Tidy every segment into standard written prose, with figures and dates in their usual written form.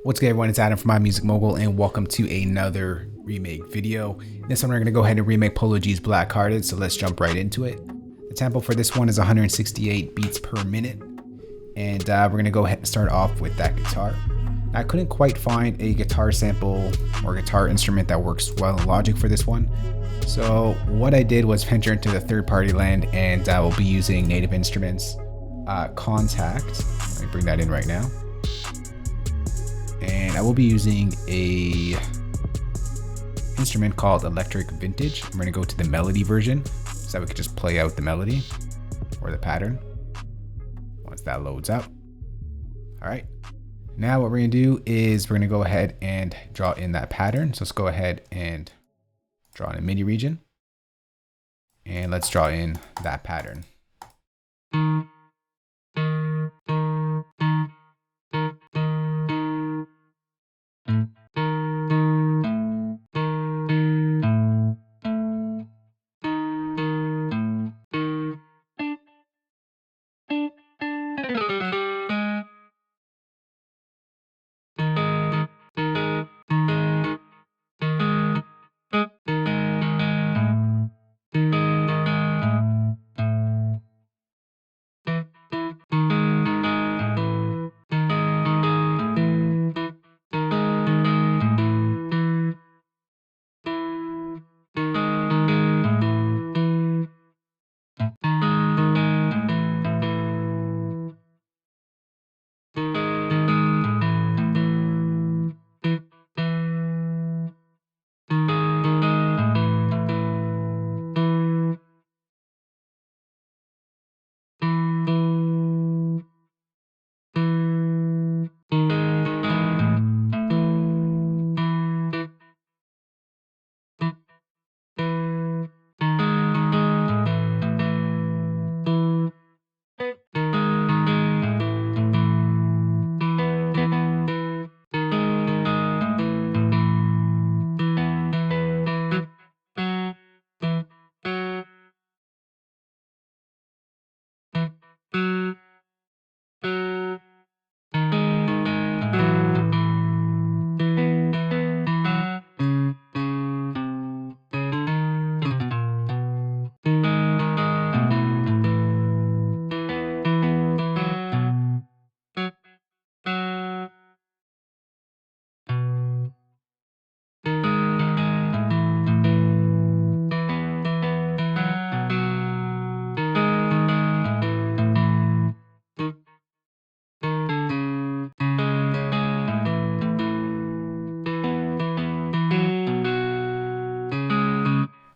What's good, everyone? It's Adam from iMusicMogul, and welcome to another remake video. In this one, we're going to go ahead and remake Polo G's Black Hearted, so let's jump right into it. The tempo for this one is 168 beats per minute, and we're going to go ahead and start off with that guitar. Now, I couldn't quite find a guitar sample or guitar instrument that works well in Logic for this one, so what I did was venture into the third-party land, and we'll be using Native Instruments Contact. Let me bring that in right now. And I will be using a instrument called Electric Vintage. I'm going to go to the melody version so that we can just play out the melody or the pattern once that loads up. All right, now what we're going to do is we're going to go ahead and draw in that pattern. So let's go ahead and draw in a MIDI region, and let's draw in that pattern.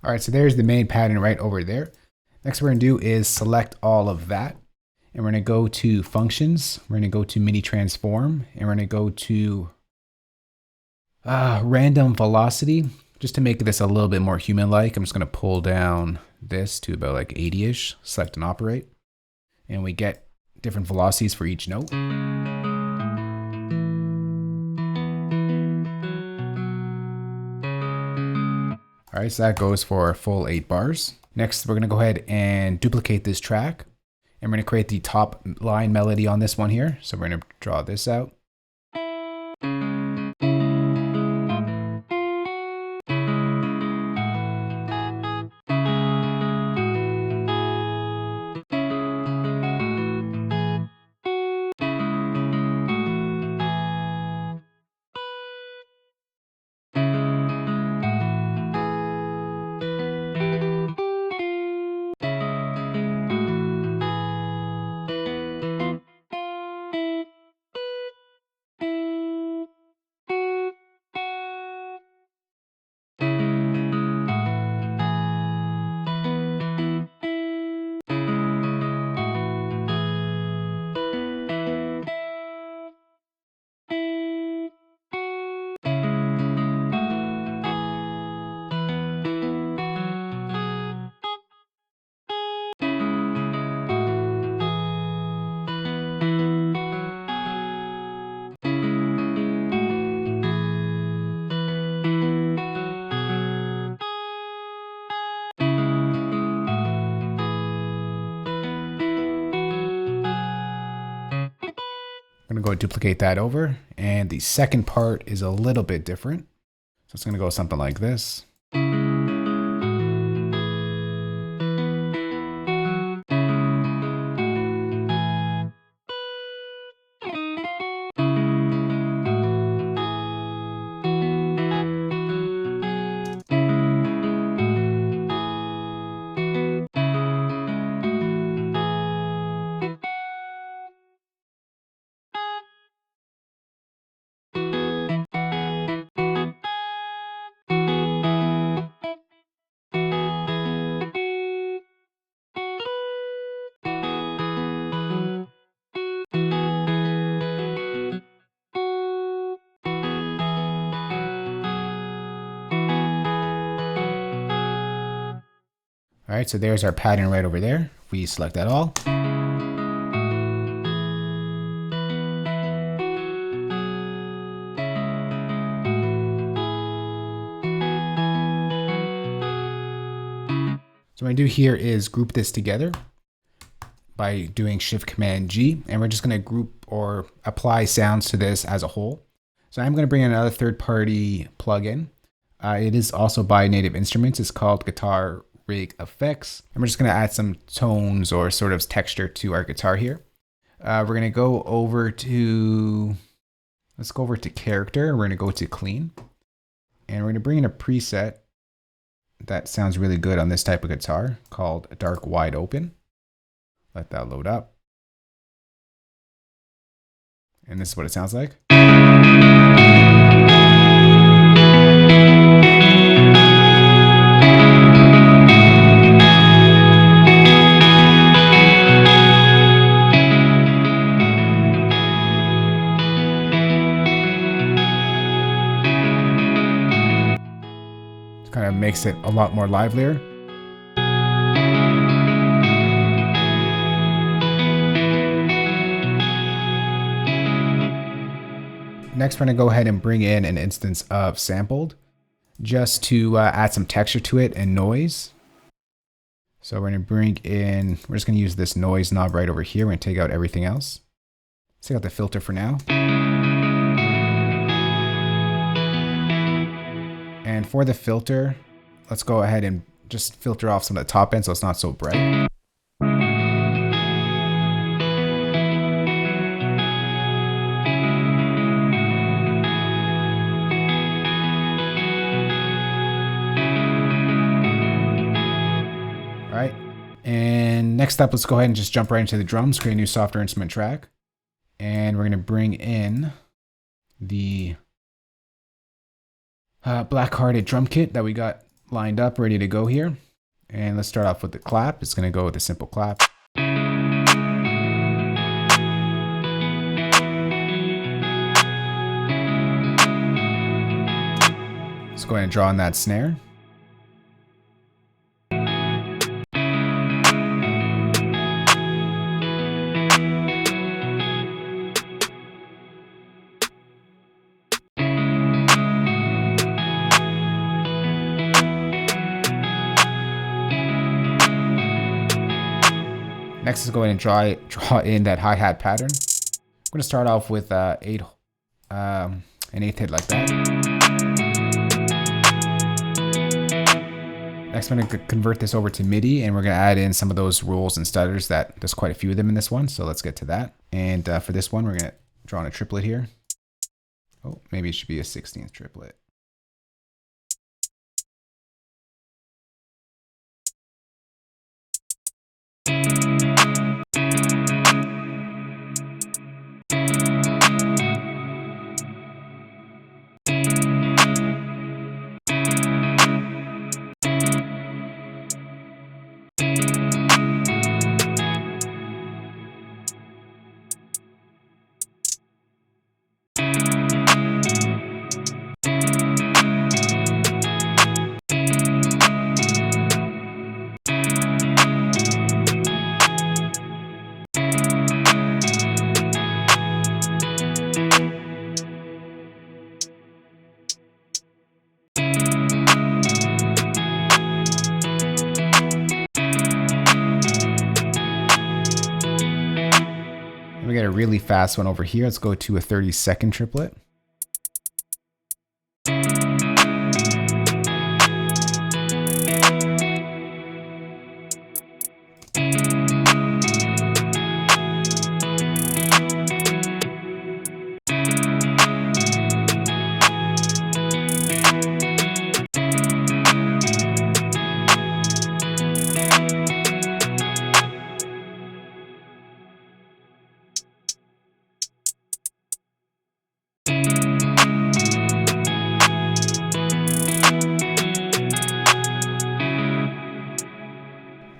All right, so there's the main pattern right over there. Next we're gonna do is select all of that, and we're gonna go to functions. We're gonna go to MIDI transform, and we're gonna go to random velocity. Just to make this a little bit more human-like, I'm just gonna pull down this to about like 80-ish, select and operate, and we get different velocities for each note. All right, so that goes for a full 8 bars. Next, we're gonna go ahead and duplicate this track, and we're gonna create the top line melody on this one here. So we're gonna draw this out. go duplicate that over. And the second part is a little bit different. So it's going to go something like this. All right, so there's our pattern right over there. We select that all. So what I do here is group this together by doing Shift Command G, and we're just going to group or apply sounds to this as a whole. So I'm going to bring in another third-party plugin. It is also by Native Instruments. It's called Guitar Rig Effects, and we're just going to add some tones or sort of texture to our guitar here. We're going to go over to, let's go over to Character. We're going to go to Clean, and we're going to bring in a preset that sounds really good on this type of guitar called Dark Wide Open. Let that load up. And this is what it sounds like. Kind of makes it a lot more livelier. Next, we're going to go ahead and bring in an instance of sampled just to add some texture to it and noise. So we're going to bring in, we're just going to use this noise knob right over here. We're going to take out everything else. Let's take out the filter for now. And for the filter, let's go ahead and just filter off some of the top end so it's not so bright. All right, and next up, let's go ahead and just jump right into the drums, create a new software instrument track. And we're gonna bring in the black hearted drum kit that we got lined up, ready to go here. And let's start off with the clap. It's gonna go with a simple clap. Let's go ahead and draw on that snare. Next is go ahead and draw in that hi-hat pattern. I'm going to start off with an eighth hit like that. Next, I'm going to convert this over to MIDI, and we're going to add in some of those rolls and stutters that there's quite a few of them in this one. So let's get to that. And for this one, we're going to draw on a triplet here. Oh, maybe it should be a 16th triplet. really fast one over here. Let's go to a 30-second triplet.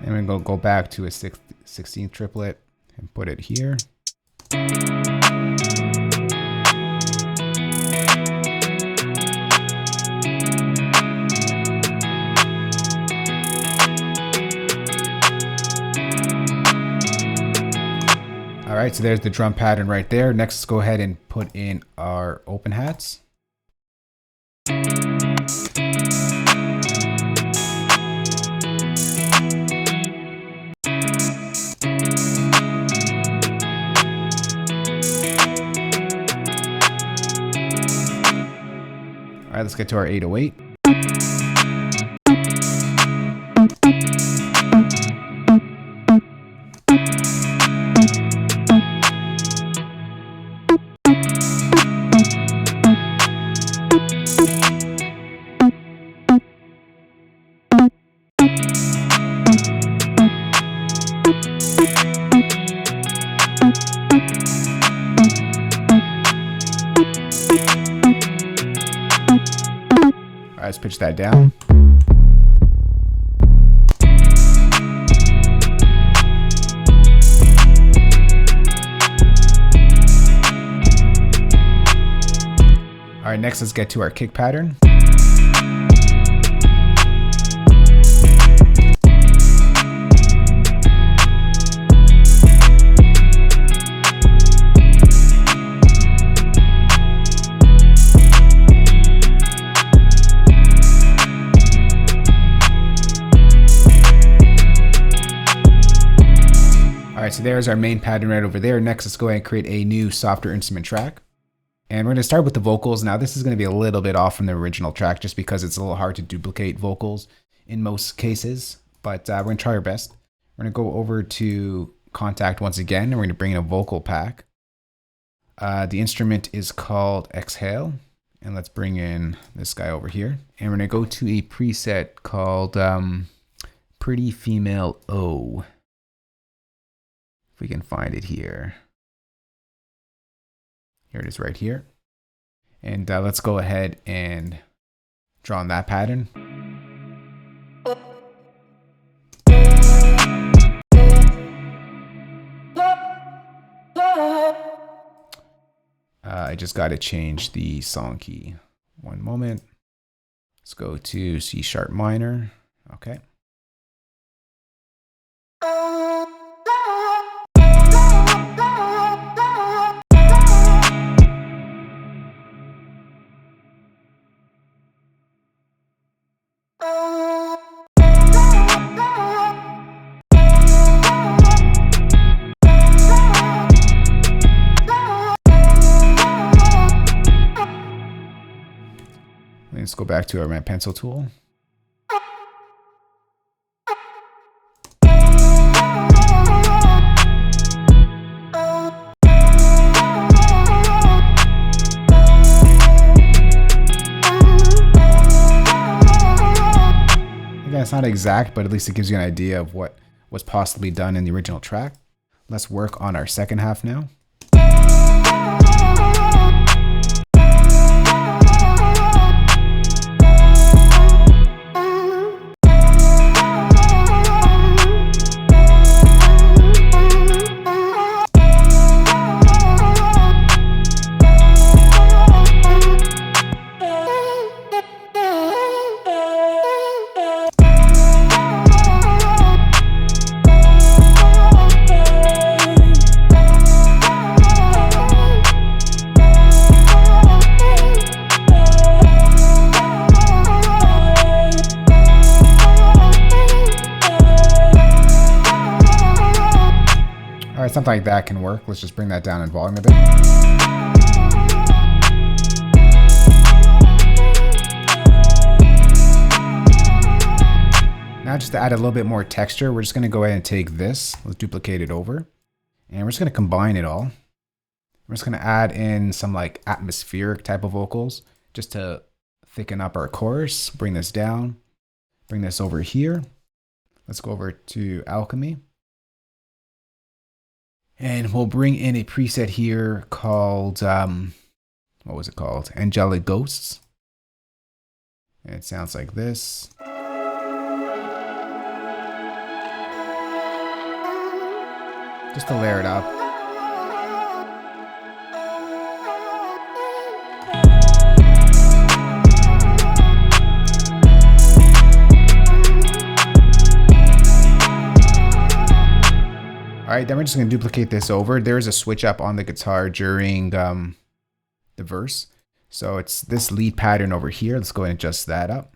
And we're going to go back to a 16th triplet and put it here. All right, so there's the drum pattern right there. Next, let's go ahead and put in our open hats. All right, let's get to our 808. All right, let's pitch that down. All right, next let's get to our kick pattern. Alright, so there's our main pattern right over there. Next, let's go ahead and create a new softer instrument track. And we're going to start with the vocals. Now, this is going to be a little bit off from the original track just because it's a little hard to duplicate vocals in most cases. But we're going to try our best. We're going to go over to Contact once again, and we're going to bring in a vocal pack. The instrument is called Exhale. And let's bring in this guy over here. And we're going to go to a preset called Pretty Female O. If we can find it here. Here it is right here. And let's go ahead and draw on that pattern. I just got to change the song key. One moment. Let's go to C sharp minor. Okay. Let's go back to our red pencil tool. Again, it's not exact, but at least it gives you an idea of what was possibly done in the original track. Let's work on our second half now. Alright, something like that can work. Let's just bring that down in volume a bit. Now just to add a little bit more texture, we're just going to go ahead and take this, let's duplicate it over, and we're just going to combine it all. We're just going to add in some like atmospheric type of vocals just to thicken up our chorus. Bring this down, bring this over here. Let's go over to Alchemy. And we'll bring in a preset here called, what was it called? Angelic Ghosts. And it sounds like this. Just to layer it up. All right, then we're just gonna duplicate this over. There is a switch up on the guitar during the verse. So it's this lead pattern over here. Let's go ahead and adjust that up.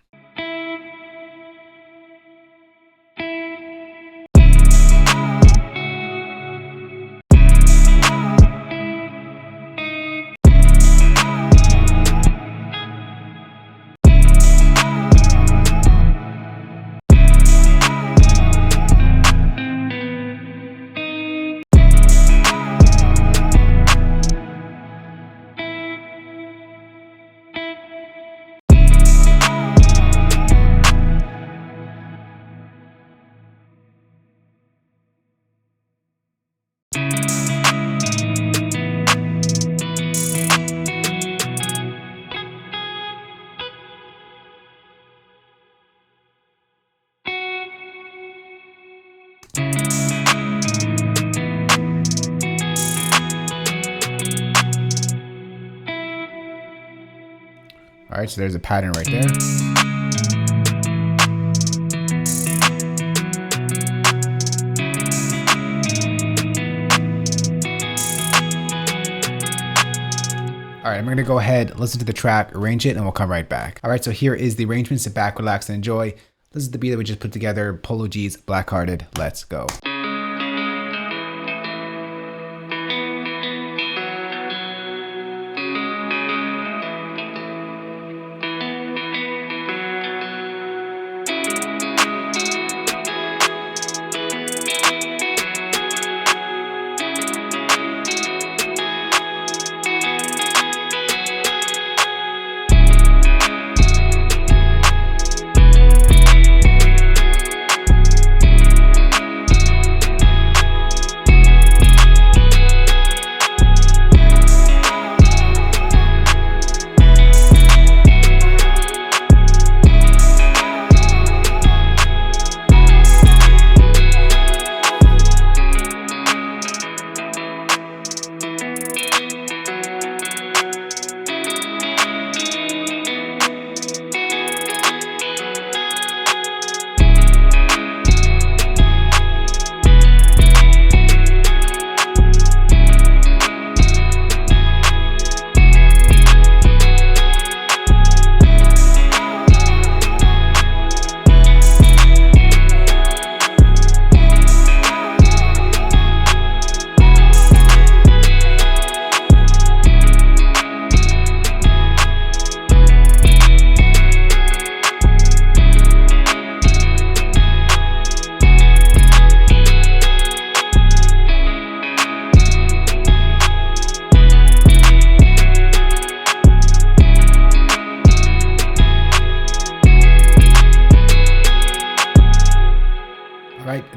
All right, so there's a pattern right there. All right, I'm gonna go ahead, listen to the track, arrange it, and we'll come right back. All right, so here is the arrangement. Sit back, relax, and enjoy. This is the beat that we just put together, Polo G's Blackhearted. Let's go.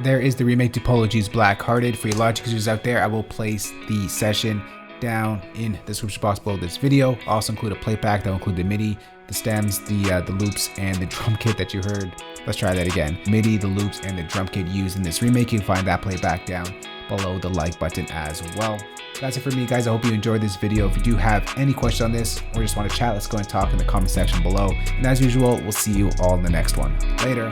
There is the remake to Polo G's Blackhearted. For your Logic users out there, I will place the session down in the description box below this video. I'll also include a playback that will include the MIDI, the stems, the loops, and the drum kit that you heard. Let's try that again. MIDI, the loops, and the drum kit used in this remake. You can find that playback down below the like button as well. That's it for me, guys. I hope you enjoyed this video. If you do have any questions on this or just want to chat, let's go and talk in the comment section below. And as usual, we'll see you all in the next one. Later.